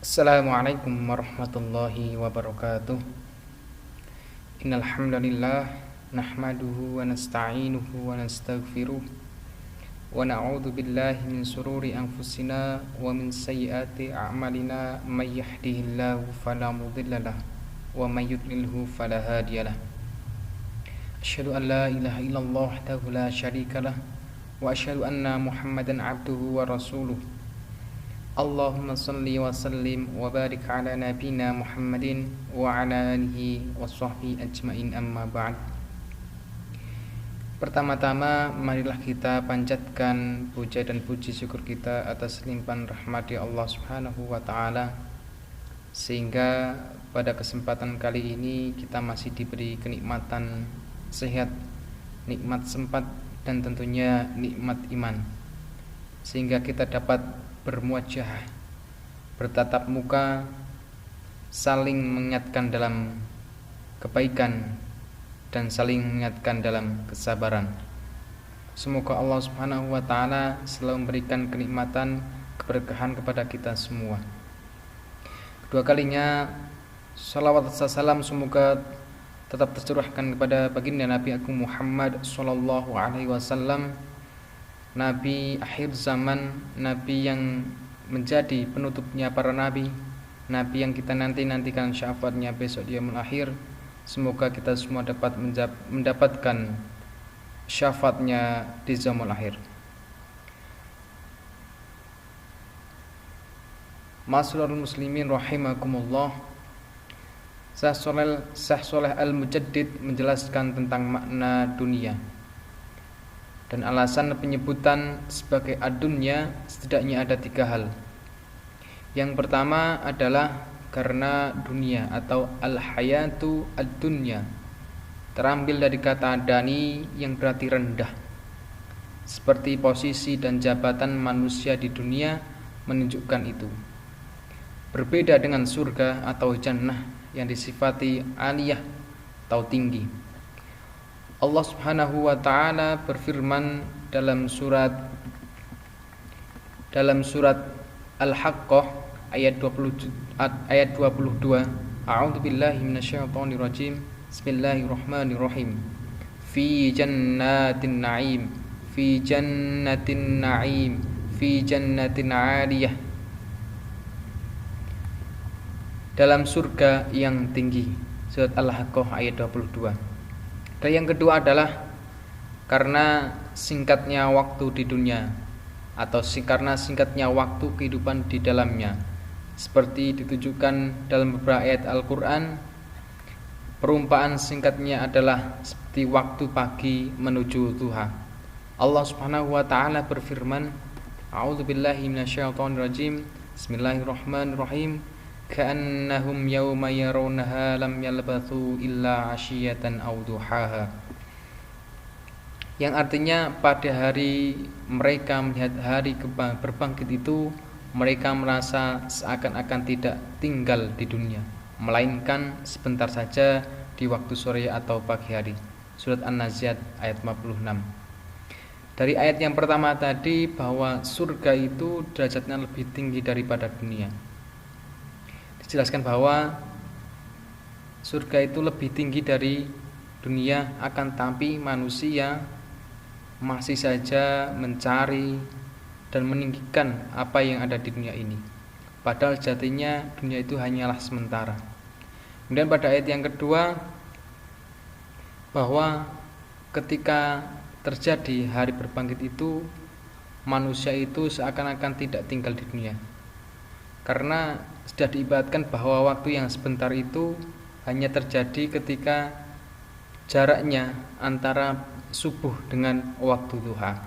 Assalamualaikum warahmatullahi wabarakatuh. Innal hamdalillah nahmaduhu wa nasta'inuhu wa nastaghfiruh wa na'udzu billahi min shururi anfusina wa min sayyiati a'malina may yahdihillahu fala mudhillalah wa may yudlilhu fala hadiyalah. Asyhadu an la ilaha illallah wahdahu la syarikalah wa asyhadu anna Muhammadan abduhu wa rasuluh. Allahumma salli wa sallim wa barik ala nabina Muhammadin wa ala alihi wa sahbihi ajmain, amma ba'd. Pertama-tama marilah kita panjatkan puja dan puji syukur kita atas limpahan rahmat Allah Subhanahu wa taala, sehingga pada kesempatan kali ini kita masih diberi kenikmatan sehat, nikmat sempat, dan tentunya nikmat iman, sehingga kita dapat bermuajah, bertatap muka, saling mengingatkan dalam kebaikan dan saling mengingatkan dalam kesabaran. Semoga Allah Subhanahu wa taala selalu memberikan kenikmatan, keberkahan kepada kita semua. Kedua kalinya salawat dan salam semoga tetap tercurahkan kepada baginda Nabi Agung Muhammad sallallahu alaihi wasallam, Nabi akhir zaman, Nabi yang menjadi penutupnya para nabi, Nabi yang kita nantikan syafaatnya besok di yaumul akhir. Semoga kita semua dapat mendapatkan syafaatnya di yaumul akhir. Ma'asyiral muslimin rahimakumullah. Syekh Shalih Al-Mujaddid menjelaskan tentang makna dunia dan alasan penyebutan sebagai ad-dunya setidaknya ada 3 hal. Yang pertama adalah karena dunia atau al-hayatu ad-dunya terambil dari kata dani yang berarti rendah, seperti posisi dan jabatan manusia di dunia menunjukkan itu. Berbeda dengan surga atau jannah yang disifati aliyah atau tinggi. Allah Subhanahu wa taala berfirman dalam surat Al-Haqqah ayat 22. A'udzu billahi minasyaitonir rajim. Bismillahirrahmanirrahim. Fi jannatin na'im, fi jannatin na'im, fi jannatin 'aliyah. Dalam surga yang tinggi. Surat Al-Haqqah ayat 22. Dan yang kedua adalah karena singkatnya waktu di dunia atau karena singkatnya waktu kehidupan di dalamnya, seperti ditujukan dalam beberapa ayat Al-Quran. Perumpamaan singkatnya adalah seperti waktu pagi menuju duha. Allah Subhanahu wa taala berfirman, A'udzubillahi minasyaitonirrajim. Bismillahirrahmanirrahim. Ka'annahum yawma yarawnaha lam yalbathu illa 'ashiyatan aw duhaha. Yang artinya pada hari mereka melihat hari berbangkit itu, mereka merasa seakan-akan tidak tinggal di dunia, melainkan sebentar saja di waktu sore atau pagi hari. Surat An-Nazi'at ayat 56. Dari ayat yang pertama tadi bahwa surga itu derajatnya lebih tinggi daripada dunia, dijelaskan bahwa surga itu lebih tinggi dari dunia, akan tapi manusia masih saja mencari dan meninggikan apa yang ada di dunia ini, padahal jatinya dunia itu hanyalah sementara. Kemudian pada ayat yang kedua, bahwa ketika terjadi hari berbangkit itu, manusia itu seakan-akan tidak tinggal di dunia, karena sudah diibaratkan bahwa waktu yang sebentar itu hanya terjadi ketika jaraknya antara subuh dengan waktu duha.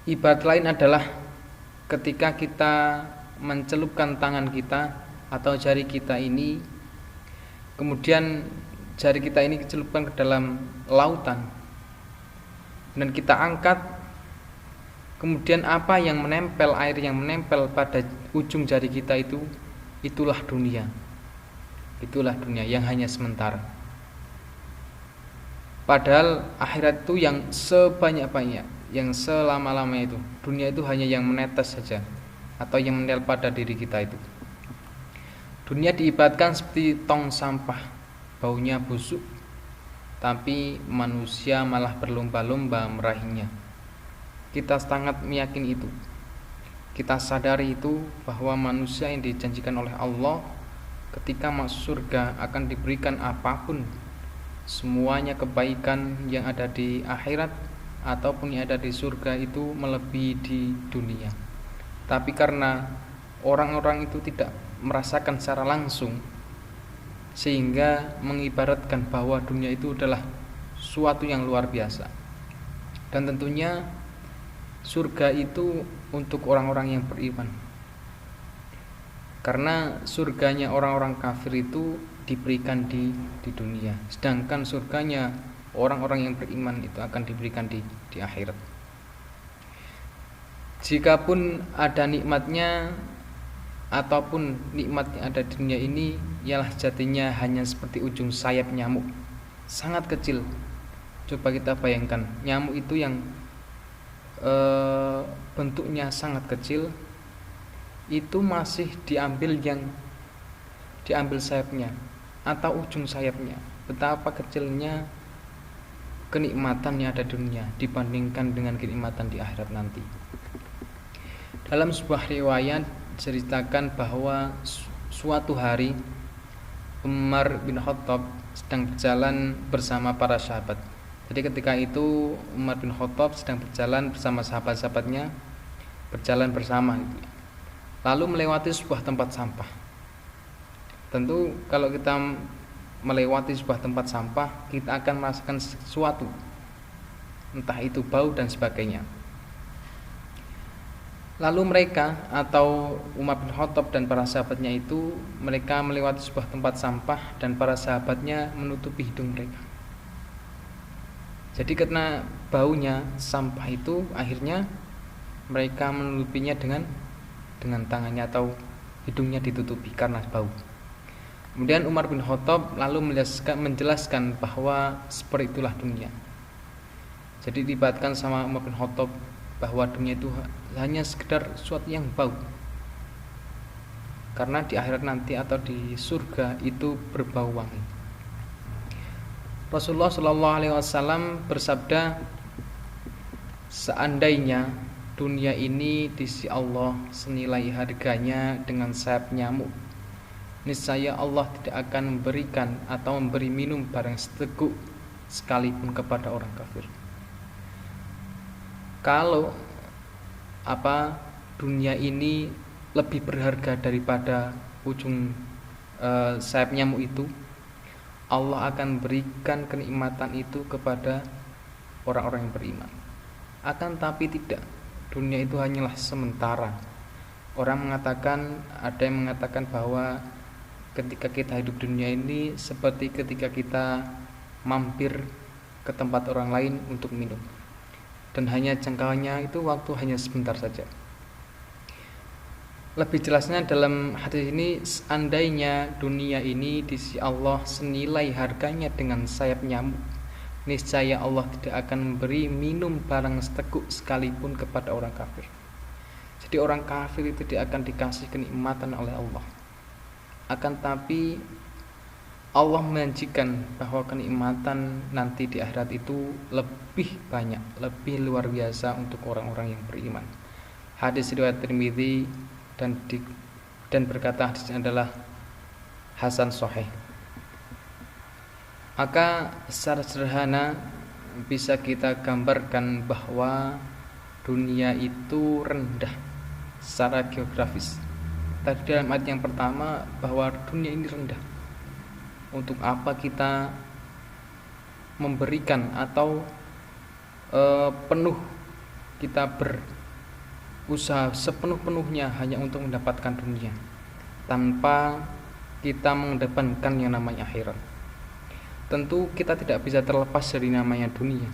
Ibarat lain adalah ketika kita mencelupkan tangan kita atau jari kita ini, kemudian jari kita ini dicelupkan ke dalam lautan dan kita angkat, kemudian apa yang menempel, air yang menempel pada ujung jari kita itu, itulah dunia. Itulah dunia yang hanya sementara. Padahal akhirat itu yang sebanyak-banyak, yang selama-lamanya itu. Dunia itu hanya yang menetes saja. atau yang menempel pada diri kita itu. Dunia diibaratkan seperti tong sampah, baunya busuk, tapi manusia malah berlomba-lomba meraihnya. Kita sangat meyakini itu. Kita sadari itu bahwa manusia yang dijanjikan oleh Allah ketika masuk surga akan diberikan apapun, semuanya kebaikan yang ada di akhirat ataupun yang ada di surga itu melebihi di dunia. Tapi karena orang-orang itu tidak merasakan secara langsung, sehingga mengibaratkan bahwa dunia itu adalah suatu yang luar biasa. Dan tentunya surga itu untuk orang-orang yang beriman, karena surganya orang-orang kafir itu diberikan di dunia, sedangkan surganya orang-orang yang beriman itu akan diberikan di akhirat. Jikapun ada nikmatnya ataupun nikmat yang ada di dunia ini ialah jatinya hanya seperti ujung sayap nyamuk, sangat kecil. Coba kita bayangkan, nyamuk itu yang bentuknya sangat kecil, itu masih diambil sayapnya atau ujung sayapnya. Betapa kecilnya kenikmatan yang ada di dunia dibandingkan dengan kenikmatan di akhirat nanti. Dalam sebuah riwayat ceritakan bahwa suatu hari Umar bin Khattab sedang berjalan bersama para sahabat. Jadi ketika itu Umar bin Khattab sedang berjalan bersama sahabat-sahabatnya, berjalan bersama gitu. Lalu melewati sebuah tempat sampah. Tentu kalau kita melewati sebuah tempat sampah, kita akan merasakan sesuatu, entah itu bau dan sebagainya. Lalu mereka atau Umar bin Khattab dan para sahabatnya itu, mereka melewati sebuah tempat sampah dan para sahabatnya menutupi hidung mereka. Jadi karena baunya sampah itu, akhirnya mereka menutupinya dengan tangannya atau hidungnya ditutupi karena bau. Kemudian Umar bin Khattab lalu menjelaskan bahwa seperti itulah dunia. Jadi diibaratkan sama Umar bin Khattab bahwa dunia itu hanya sekedar sesuatu yang bau, karena di akhirat nanti atau di surga itu berbau wangi. Rasulullah SAW bersabda, seandainya dunia ini di sisi Allah senilai harganya dengan sayap nyamuk, niscaya Allah tidak akan memberikan atau memberi minum barang seteguk sekalipun kepada orang kafir. Kalau dunia ini lebih berharga daripada ujung sayap nyamuk itu, Allah akan berikan kenikmatan itu kepada orang-orang yang beriman. Akan tapi tidak, dunia itu hanyalah sementara. Ada yang mengatakan bahwa ketika kita hidup dunia ini seperti ketika kita mampir ke tempat orang lain untuk minum, dan hanya jangkauannya itu waktu hanya sebentar saja. Lebih jelasnya dalam hadis ini, seandainya dunia ini di sisi Allah senilai harganya dengan sayap nyamuk, niscaya Allah tidak akan memberi minum barang seteguk sekalipun kepada orang kafir. Jadi orang kafir itu tidak akan dikasih kenikmatan oleh Allah. Akan tapi Allah menjanjikan bahwa kenikmatan nanti di akhirat itu lebih banyak, lebih luar biasa untuk orang-orang yang beriman. Hadis riwayat Tirmidzi dan berkata hadisnya adalah hasan sahih. Maka secara sederhana bisa kita gambarkan bahwa dunia itu rendah secara geografis. Tadi dalam ayat yang pertama bahwa dunia ini rendah. Untuk apa kita memberikan atau penuh kita berusaha sepenuh-penuhnya hanya untuk mendapatkan dunia, tanpa kita mengedepankan yang namanya akhirat. Tentu kita tidak bisa terlepas dari namanya dunia,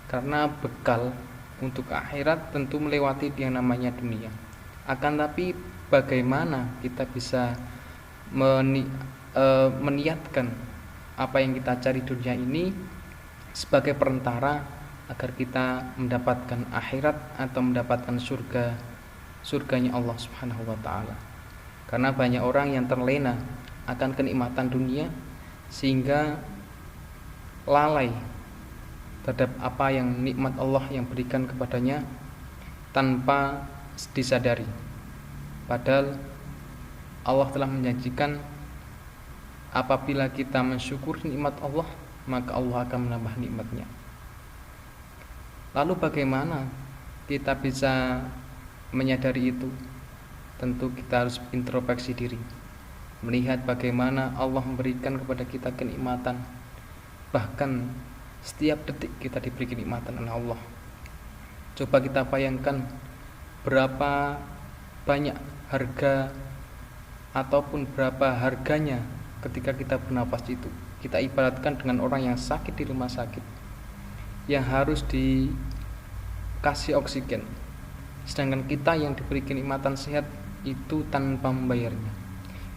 karena bekal untuk akhirat tentu melewati yang namanya dunia. Akan tapi bagaimana kita bisa meniatkan apa yang kita cari dunia ini sebagai perantara agar kita mendapatkan akhirat atau mendapatkan surga surganya Allah Subhanahu wa taala. Karena banyak orang yang terlena akan kenikmatan dunia sehingga lalai terhadap apa yang nikmat Allah yang berikan kepadanya tanpa disadari. Padahal Allah telah menjanjikan apabila kita mensyukuri nikmat Allah, maka Allah akan menambah nikmatnya. Lalu bagaimana kita bisa menyadari itu? Tentu kita harus introspeksi diri, melihat bagaimana Allah memberikan kepada kita kenikmatan. Bahkan setiap detik kita diberi kenikmatan oleh Allah. Coba kita bayangkan berapa banyak harga ataupun berapa harganya ketika kita bernapas itu. Kita ibaratkan dengan orang yang sakit di rumah sakit, yang harus dikasih oksigen, sedangkan kita yang diberi kenikmatan sehat itu tanpa membayarnya.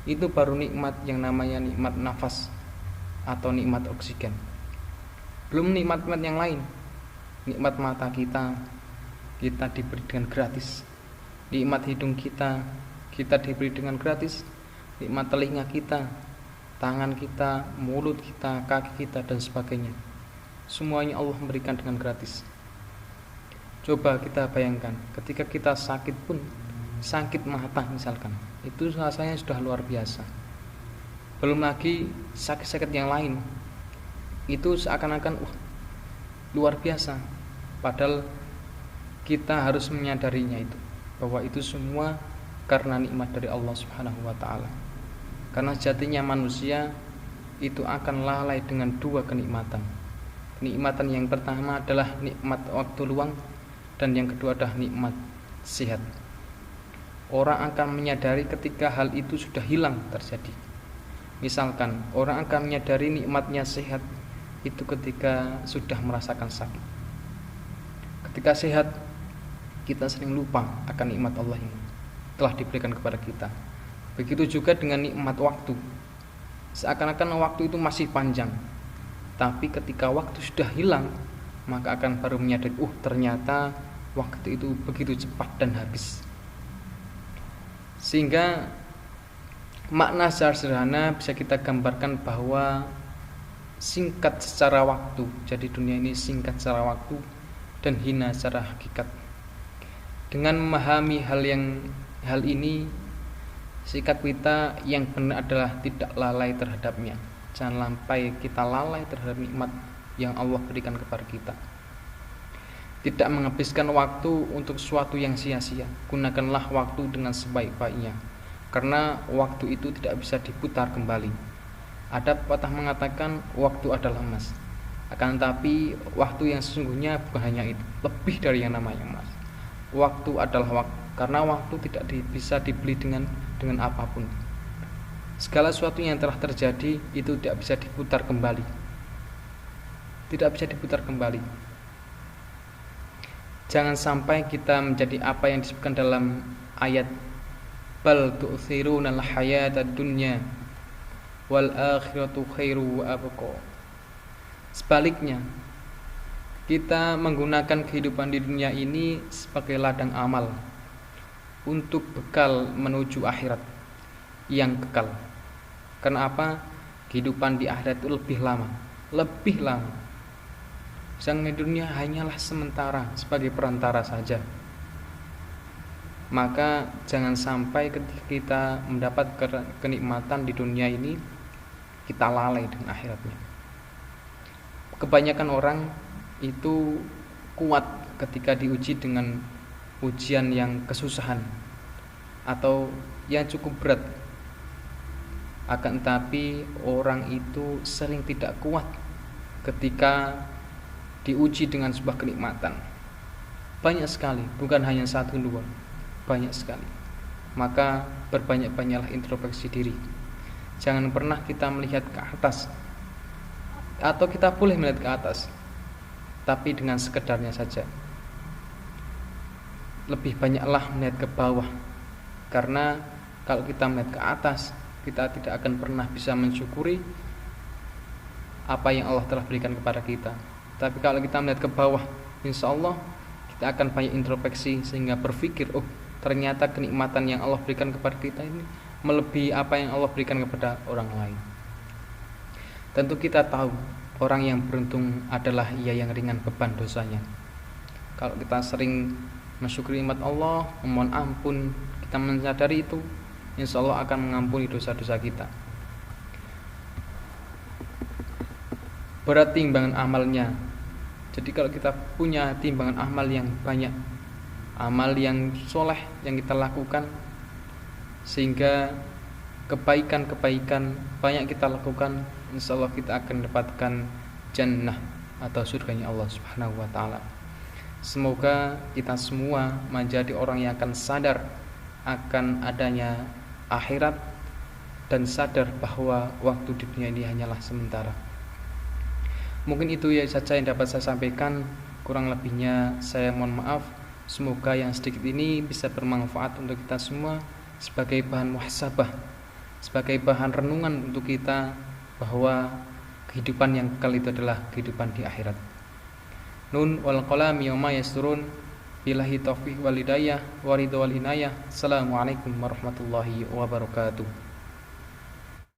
Itu baru nikmat yang namanya nikmat nafas atau nikmat oksigen. Belum nikmat-nikmat yang lain. Nikmat mata kita diberi dengan gratis. Nikmat hidung kita diberi dengan gratis. Nikmat telinga kita, tangan kita, mulut kita, kaki kita, dan sebagainya. Semuanya Allah memberikan dengan gratis. Coba kita bayangkan, ketika kita sakit pun, sakit mata misalkan, itu rasanya sudah luar biasa. Belum lagi sakit-sakit yang lain, itu seakan-akan luar biasa. Padahal kita harus menyadarinya itu, bahwa itu semua karena nikmat dari Allah Subhanahu wa taala. Karena sejatinya manusia itu akan lalai dengan dua kenikmatan. Kenikmatan yang pertama adalah nikmat waktu luang, dan yang kedua adalah nikmat sehat. Orang akan menyadari ketika hal itu sudah hilang terjadi. Misalkan orang akan menyadari nikmatnya sehat itu ketika sudah merasakan sakit. Ketika sehat, kita sering lupa akan nikmat Allah yang telah diberikan kepada kita. Begitu juga dengan nikmat waktu. Seakan-akan waktu itu masih panjang, tapi ketika waktu sudah hilang, maka akan baru menyadari, ternyata waktu itu begitu cepat dan habis. Sehingga makna secara sederhana bisa kita gambarkan bahwa singkat secara waktu. Jadi dunia ini singkat secara waktu dan hina secara hakikat. Dengan memahami hal ini, sikap kita yang benar adalah tidak lalai terhadapnya. Jangan sampai kita lalai terhadap nikmat yang Allah berikan kepada kita. Tidak menghabiskan waktu untuk sesuatu yang sia-sia. Gunakanlah waktu dengan sebaik-baiknya, karena waktu itu tidak bisa diputar kembali. Ada pepatah mengatakan waktu adalah emas. Akan tetapi waktu yang sesungguhnya bukan hanya itu, lebih dari yang namanya emas. Waktu adalah waktu, karena waktu tidak bisa dibeli dengan apapun. Segala sesuatu yang telah terjadi itu tidak bisa diputar kembali. Tidak bisa diputar kembali. Jangan sampai kita menjadi apa yang disebutkan dalam ayat bal tu'thirunal hayatad dunya wal akhiratu khairu wa abqa. Sebaliknya, kita menggunakan kehidupan di dunia ini sebagai ladang amal untuk bekal menuju akhirat yang kekal. Kenapa? Kehidupan di akhirat itu lebih lama. Sang di dunia hanyalah sementara, sebagai perantara saja. Maka jangan sampai ketika kita mendapat kenikmatan di dunia ini, kita lalai dengan akhiratnya. Kebanyakan orang itu kuat ketika diuji dengan ujian yang kesusahan atau yang cukup berat. Akan tetapi orang itu sering tidak kuat ketika diuji dengan sebuah kenikmatan. Banyak sekali, bukan hanya satu dua, banyak sekali. Maka berbanyak-banyaklah introspeksi diri. Jangan pernah kita melihat ke atas, atau kita boleh melihat ke atas, tapi dengan sekedarnya saja. Lebih banyaklah melihat ke bawah, karena kalau kita melihat ke atas, kita tidak akan pernah bisa mensyukuri apa yang Allah telah berikan kepada kita. Tapi kalau kita melihat ke bawah, insya Allah kita akan banyak introspeksi sehingga berpikir, ternyata kenikmatan yang Allah berikan kepada kita ini melebihi apa yang Allah berikan kepada orang lain. Tentu kita tahu orang yang beruntung adalah ia yang ringan beban dosanya. Kalau kita sering mensyukuri nikmat Allah, memohon ampun, kita menyadari itu, insya Allah akan mengampuni dosa-dosa kita. Berat timbangan amalnya. Jadi kalau kita punya timbangan amal yang banyak, amal yang soleh yang kita lakukan, sehingga kebaikan-kebaikan banyak kita lakukan, insya Allah kita akan mendapatkan jannah atau surganya Allah Subhanahu wa ta'ala. Semoga kita semua menjadi orang yang akan sadar akan adanya akhirat dan sadar bahwa waktu di dunia ini hanyalah sementara. Mungkin itu ya saja yang dapat saya sampaikan. Kurang lebihnya saya mohon maaf. Semoga yang sedikit ini bisa bermanfaat untuk kita semua sebagai bahan muhasabah, sebagai bahan renungan untuk kita bahwa kehidupan yang kekal itu adalah kehidupan di akhirat. Nun wal qalam yawma yasturun. Billahi taufiq wal hidayah wa ridha wal inayah. Assalamualaikum warahmatullahi wabarakatuh.